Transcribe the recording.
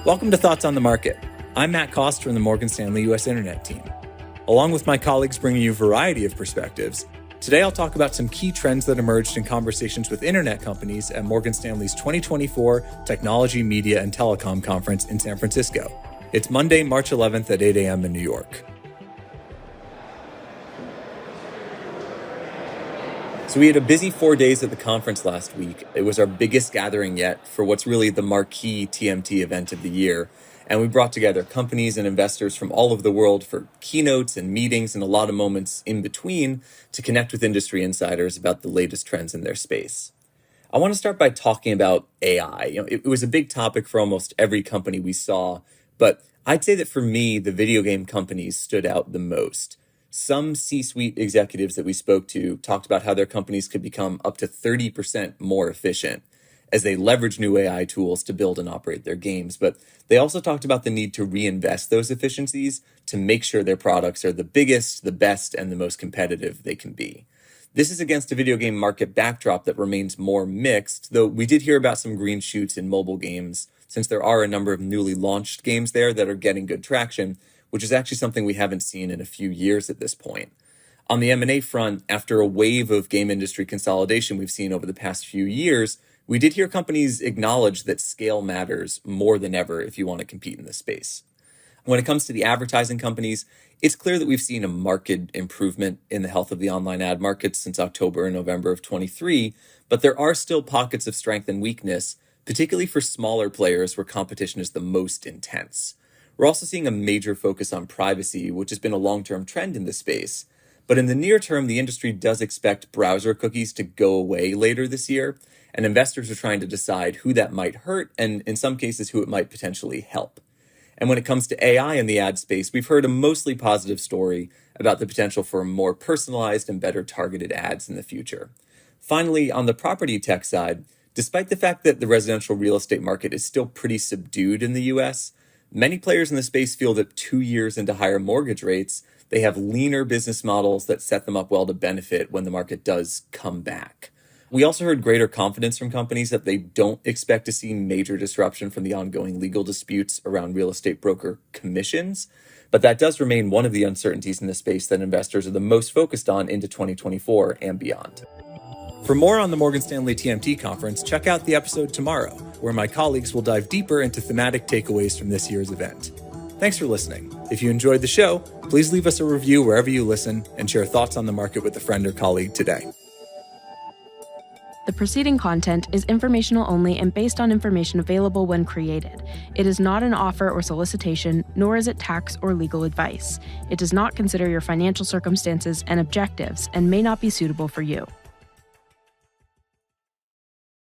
Welcome to Thoughts on the Market. I'm Matt Cost from the Morgan Stanley U.S. Internet team. Along with my colleagues bringing you a variety of perspectives, today I'll talk about some key trends that emerged in conversations with internet companies at Morgan Stanley's 2024 Technology, Media, and Telecom Conference in San Francisco. It's Monday, March 11th at 8 a.m. in New York. So we had a busy 4 days at the conference last week. It was our biggest gathering yet for what's really the marquee TMT event of the year. And we brought together companies and investors from all over the world for keynotes and meetings and a lot of moments in between to connect with industry insiders about the latest trends in their space. I want to start by talking about AI. It was a big topic for almost every company we saw, but I'd say that for me, the video game companies stood out the most. Some C-suite executives that we spoke to talked about how their companies could become up to 30% more efficient as they leverage new AI tools to build and operate their games. But they also talked about the need to reinvest those efficiencies to make sure their products are the biggest, the best, and the most competitive they can be. This is against a video game market backdrop that remains more mixed, though we did hear about some green shoots in mobile games, since there are a number of newly launched games there that are getting good traction, which is actually something we haven't seen in a few years at this point. On the M&A front, after a wave of game industry consolidation we've seen over the past few years, we did hear companies acknowledge that scale matters more than ever if you want to compete in this space. When it comes to the advertising companies, it's clear that we've seen a marked improvement in the health of the online ad markets since October and November of 23, but there are still pockets of strength and weakness, particularly for smaller players where competition is the most intense. We're also seeing a major focus on privacy, which has been a long-term trend in this space. But in the near term, the industry does expect browser cookies to go away later this year, and investors are trying to decide who that might hurt and, in some cases, who it might potentially help. And when it comes to AI in the ad space, we've heard a mostly positive story about the potential for more personalized and better targeted ads in the future. Finally, on the property tech side, despite the fact that the residential real estate market is still pretty subdued in the U.S., many players in the space feel that 2 years into higher mortgage rates, they have leaner business models that set them up well to benefit when the market does come back. We also heard greater confidence from companies that they don't expect to see major disruption from the ongoing legal disputes around real estate broker commissions, but that does remain one of the uncertainties in the space that investors are the most focused on into 2024 and beyond. For more on the Morgan Stanley TMT conference, check out the episode tomorrow, where my colleagues will dive deeper into thematic takeaways from this year's event. Thanks for listening. If you enjoyed the show, please leave us a review wherever you listen and share thoughts on the market with a friend or colleague today. The preceding content is informational only and based on information available when created. It is not an offer or solicitation, nor is it tax or legal advice. It does not consider your financial circumstances and objectives and may not be suitable for you.